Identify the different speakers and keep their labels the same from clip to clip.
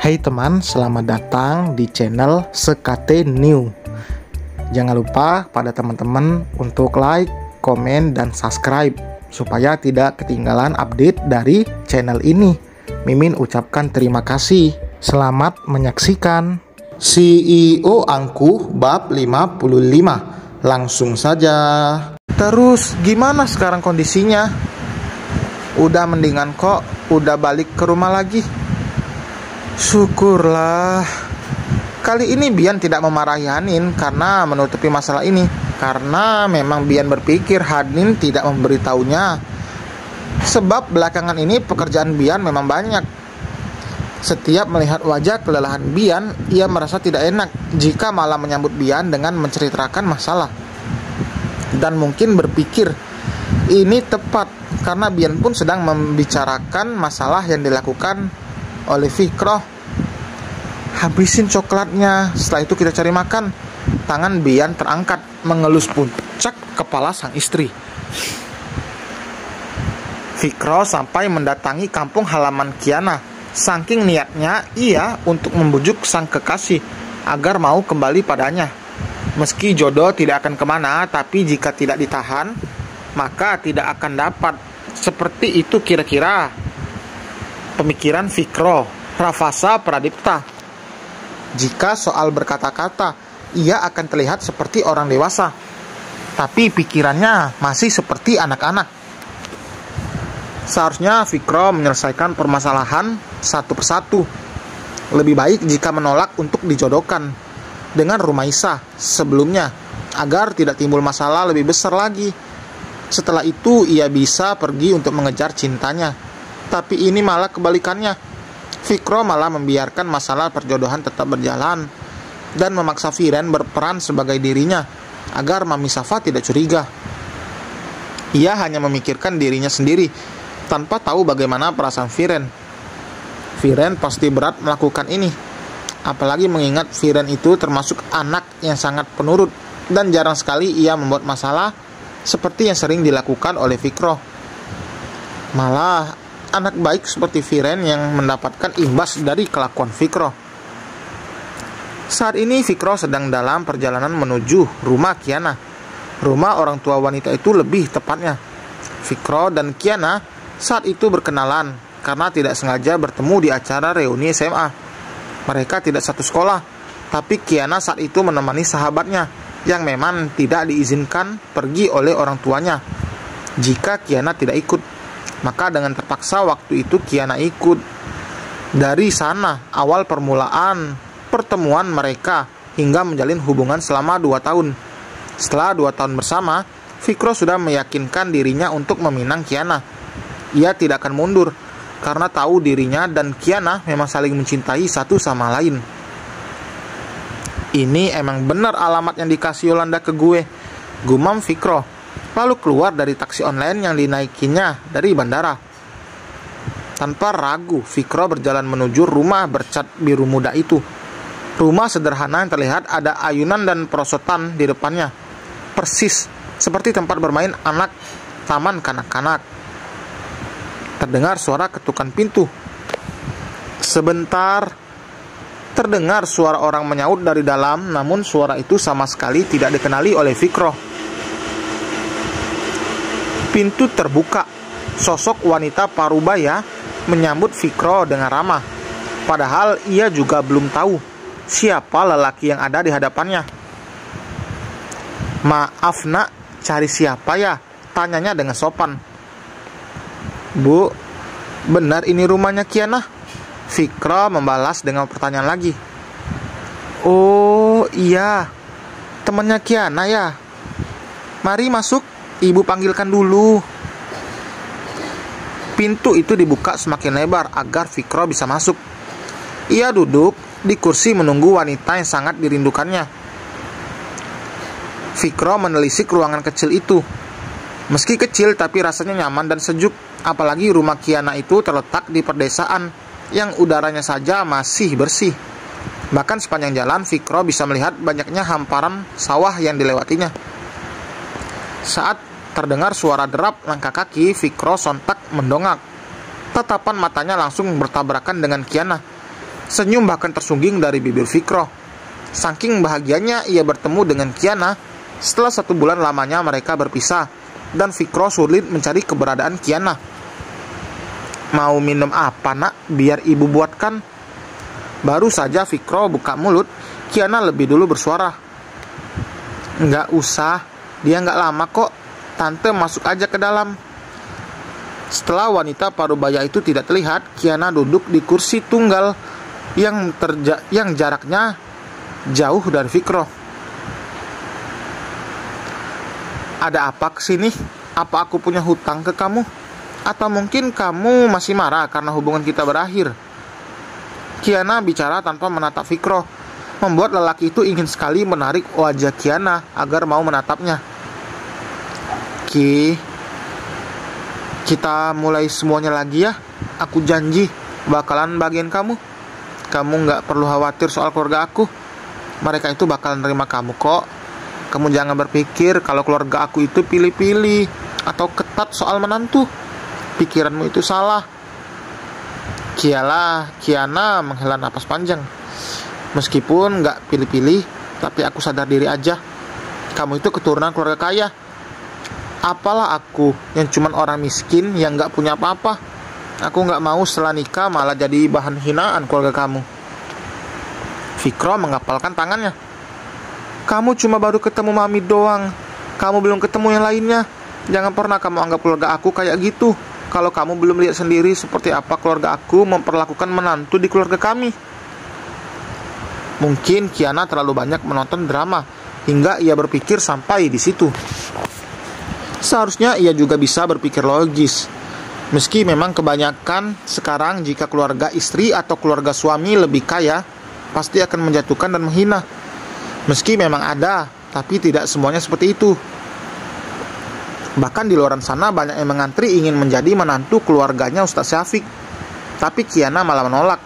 Speaker 1: Hai teman, selamat datang di channel Sekate New. Jangan lupa pada teman-teman untuk like, komen, dan subscribe supaya tidak ketinggalan update dari channel ini. Mimin ucapkan terima kasih. Selamat menyaksikan. CEO Angkuh bab 55. Langsung saja. Terus gimana sekarang kondisinya? Udah mendingan kok, udah balik ke rumah lagi. Syukurlah. Kali ini Bian tidak memarahi Hanin karena menutupi masalah ini. Karena memang Bian berpikir Hanin tidak memberitahunya. Sebab belakangan ini pekerjaan Bian memang banyak. Setiap melihat wajah kelelahan Bian, ia merasa tidak enak jika malah menyambut Bian dengan menceritakan masalah. Dan mungkin berpikir ini tepat karena Bian pun sedang membicarakan masalah yang dilakukan oleh Fikroh. Habisin coklatnya, setelah itu kita cari makan. Tangan Bian terangkat mengelus puncak kepala sang istri. Fikroh sampai mendatangi kampung halaman Kiana. Saking niatnya ia untuk membujuk sang kekasih agar mau kembali padanya. Meski jodoh tidak akan kemana, tapi jika tidak ditahan maka tidak akan dapat. Seperti itu kira-kira pemikiran Fikroh Rafasa Pradipta. Jika soal berkata-kata, ia akan terlihat seperti orang dewasa, tapi pikirannya masih seperti anak-anak. Seharusnya Fikroh menyelesaikan permasalahan satu persatu. Lebih baik jika menolak untuk dijodohkan dengan Rumaisa sebelumnya, agar tidak timbul masalah lebih besar lagi. Setelah itu ia bisa pergi untuk mengejar cintanya. Tapi ini malah kebalikannya. Fikroh malah membiarkan masalah perjodohan tetap berjalan dan memaksa Firen berperan sebagai dirinya agar Mami Safa tidak curiga. Ia hanya memikirkan dirinya sendiri tanpa tahu bagaimana perasaan Firen. Firen pasti berat melakukan ini, apalagi mengingat Firen itu termasuk anak yang sangat penurut dan jarang sekali ia membuat masalah seperti yang sering dilakukan oleh Fikroh. Malah anak baik seperti Firen yang mendapatkan imbas dari kelakuan Fikroh. Saat ini Fikroh sedang dalam perjalanan menuju rumah Kiana. Rumah orang tua wanita itu lebih tepatnya. Fikroh dan Kiana saat itu berkenalan karena tidak sengaja bertemu di acara reuni SMA. Mereka tidak satu sekolah, tapi Kiana saat itu menemani sahabatnya yang memang tidak diizinkan pergi oleh orang tuanya. Jika Kiana tidak ikut, maka dengan terpaksa waktu itu Kiana ikut. Dari sana awal permulaan pertemuan mereka hingga menjalin hubungan selama 2 tahun. Setelah 2 tahun bersama, Fikroh sudah meyakinkan dirinya untuk meminang Kiana. Ia tidak akan mundur karena tahu dirinya dan Kiana memang saling mencintai satu sama lain. Ini emang benar alamat yang dikasih Yolanda ke gue, gumam Fikroh, lalu keluar dari taksi online yang dinaikinya dari bandara. Tanpa ragu, Fikroh berjalan menuju rumah bercat biru muda itu. Rumah sederhana yang terlihat ada ayunan dan perosotan di depannya, persis seperti tempat bermain anak taman kanak-kanak. Terdengar suara ketukan pintu. Sebentar, terdengar suara orang menyaut dari dalam, namun suara itu sama sekali tidak dikenali oleh Fikroh. Pintu terbuka. Sosok wanita parubaya menyambut Fikroh dengan ramah. Padahal ia juga belum tahu siapa lelaki yang ada di hadapannya. "Maaf nak, cari siapa ya?" tanyanya dengan sopan. "Bu, benar ini rumahnya Kiana?" Fikroh membalas dengan pertanyaan lagi. "Oh iya, temannya Kiana ya. Mari masuk, ibu panggilkan dulu." Pintu itu dibuka semakin lebar agar Fikroh bisa masuk. Ia duduk di kursi menunggu wanita yang sangat dirindukannya. Fikroh menelisik ruangan kecil itu. Meski kecil tapi rasanya nyaman dan sejuk. Apalagi rumah Kiana itu terletak di pedesaan yang udaranya saja masih bersih. Bahkan sepanjang jalan Fikroh bisa melihat banyaknya hamparan sawah yang dilewatinya. Saat terdengar suara derap langkah kaki, Fikroh sontak mendongak. Tatapan matanya langsung bertabrakan dengan Kiana. Senyum bahkan tersungging dari bibir Fikro. Saking bahagianya ia bertemu dengan Kiana. Setelah 1 bulan lamanya mereka berpisah, dan Fikro sulit mencari keberadaan Kiana. "Mau minum apa, nak? Biar ibu buatkan." Baru saja Fikro buka mulut, Kiana lebih dulu bersuara. "Nggak usah, dia nggak lama kok. Tante masuk aja ke dalam." Setelah wanita parubaya itu tidak terlihat, Kiana duduk di kursi tunggal yang jaraknya jauh dari Fikro. "Ada apa kesini? Apa aku punya hutang ke kamu? Atau mungkin kamu masih marah karena hubungan kita berakhir?" Kiana bicara tanpa menatap Fikro, membuat lelaki itu ingin sekali menarik wajah Kiana agar mau menatapnya. Kita mulai semuanya lagi ya. Aku janji bakalan bagian kamu. Kamu nggak perlu khawatir soal keluarga aku. Mereka itu bakalan nerima kamu kok. Kamu jangan berpikir kalau keluarga aku itu pilih-pilih atau ketat soal menantu. Pikiranmu itu salah. Kiana menghela napas panjang. "Meskipun nggak pilih-pilih, tapi aku sadar diri aja. Kamu itu keturunan keluarga kaya. Apalah aku yang cuman orang miskin yang nggak punya apa-apa. Aku nggak mau setelah nikah malah jadi bahan hinaan keluarga kamu." Fikro menggapalkan tangannya. "Kamu cuma baru ketemu mami doang. Kamu belum ketemu yang lainnya. Jangan pernah kamu anggap keluarga aku kayak gitu. Kalau kamu belum lihat sendiri seperti apa keluarga aku memperlakukan menantu di keluarga kami." Mungkin Kiana terlalu banyak menonton drama hingga ia berpikir sampai di situ. Seharusnya ia juga bisa berpikir logis. Meski memang kebanyakan sekarang jika keluarga istri atau keluarga suami lebih kaya, pasti akan menjatuhkan dan menghina. Meski memang ada, tapi tidak semuanya seperti itu. Bahkan di luar sana banyak yang mengantri ingin menjadi menantu keluarganya Ustaz Syafiq. Tapi Kiana malah menolak.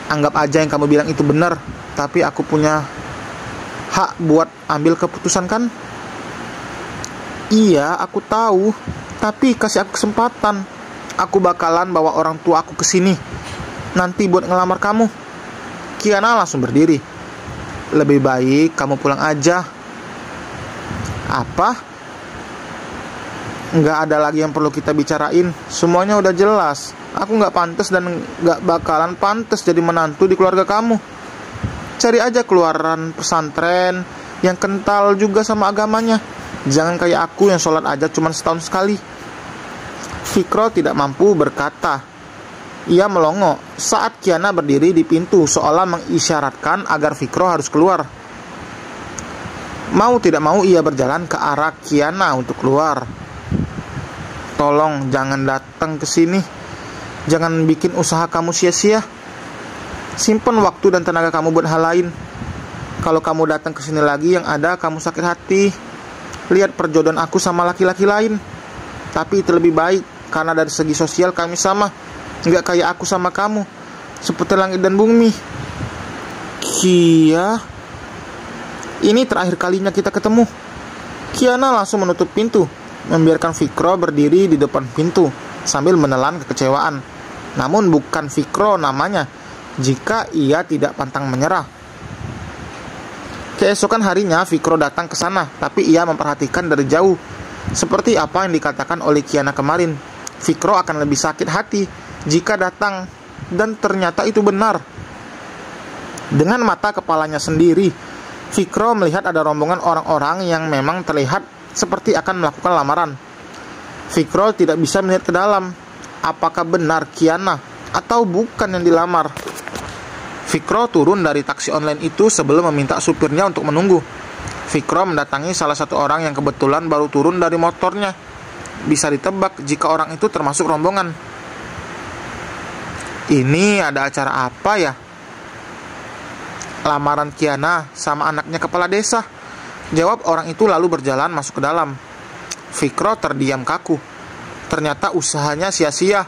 Speaker 1: "Anggap aja yang kamu bilang itu benar, tapi aku punya hak buat ambil keputusan kan?" "Iya, aku tahu. Tapi kasih aku kesempatan. Aku bakalan bawa orang tua aku ke sini nanti buat ngelamar kamu." Kiana langsung berdiri. "Lebih baik kamu pulang aja." "Apa?" "Nggak ada lagi yang perlu kita bicarain. Semuanya udah jelas. Aku nggak pantas dan nggak bakalan pantas jadi menantu di keluarga kamu. Cari aja keluaran pesantren yang kental juga sama agamanya. Jangan kayak aku yang sholat aja cuma setahun sekali." Fikro tidak mampu berkata. Ia melongo saat Kiana berdiri di pintu seolah mengisyaratkan agar Fikro harus keluar. Mau tidak mau ia berjalan ke arah Kiana untuk keluar. "Tolong jangan datang ke sini. Jangan bikin usaha kamu sia-sia. Simpan waktu dan tenaga kamu buat hal lain. Kalau kamu datang ke sini lagi yang ada kamu sakit hati. Lihat perjodohan aku sama laki-laki lain. Tapi itu lebih baik karena dari segi sosial kami sama. Nggak kayak aku sama kamu, seperti langit dan bumi." "Kia, ini terakhir kalinya kita ketemu." Kiana langsung menutup pintu, membiarkan Fikro berdiri di depan pintu sambil menelan kekecewaan. Namun bukan Fikro namanya jika ia tidak pantang menyerah. Keesokan harinya Fikro datang ke sana, tapi ia memperhatikan dari jauh. Seperti apa yang dikatakan oleh Kiana kemarin, Fikro akan lebih sakit hati jika datang, dan ternyata itu benar. Dengan mata kepalanya sendiri, Fikro melihat ada rombongan orang-orang yang memang terlihat seperti akan melakukan lamaran. Fikro tidak bisa melihat ke dalam. Apakah benar Kiana atau bukan yang dilamar? Fikro turun dari taksi online itu sebelum meminta supirnya untuk menunggu. Fikro mendatangi salah satu orang yang kebetulan baru turun dari motornya. Bisa ditebak jika orang itu termasuk rombongan. "Ini ada acara apa ya?" "Lamaran Kiana sama anaknya kepala desa," jawab orang itu lalu berjalan masuk ke dalam. Fikro terdiam kaku. Ternyata usahanya sia-sia.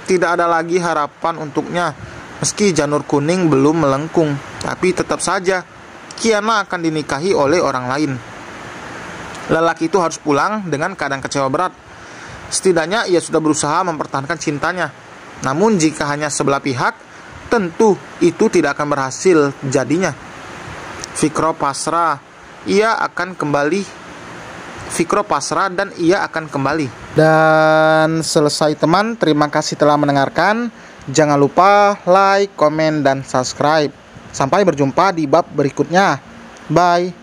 Speaker 1: Tidak ada lagi harapan untuknya. Meski janur kuning belum melengkung, tapi tetap saja Kiana akan dinikahi oleh orang lain. Lelaki itu harus pulang dengan keadaan kecewa berat. Setidaknya ia sudah berusaha mempertahankan cintanya. Namun jika hanya sebelah pihak, tentu itu tidak akan berhasil jadinya. Fikro pasrah, Fikro pasrah dan ia akan kembali. Dan selesai teman, terima kasih telah mendengarkan. Jangan lupa like, komen, dan subscribe. Sampai berjumpa di bab berikutnya. Bye.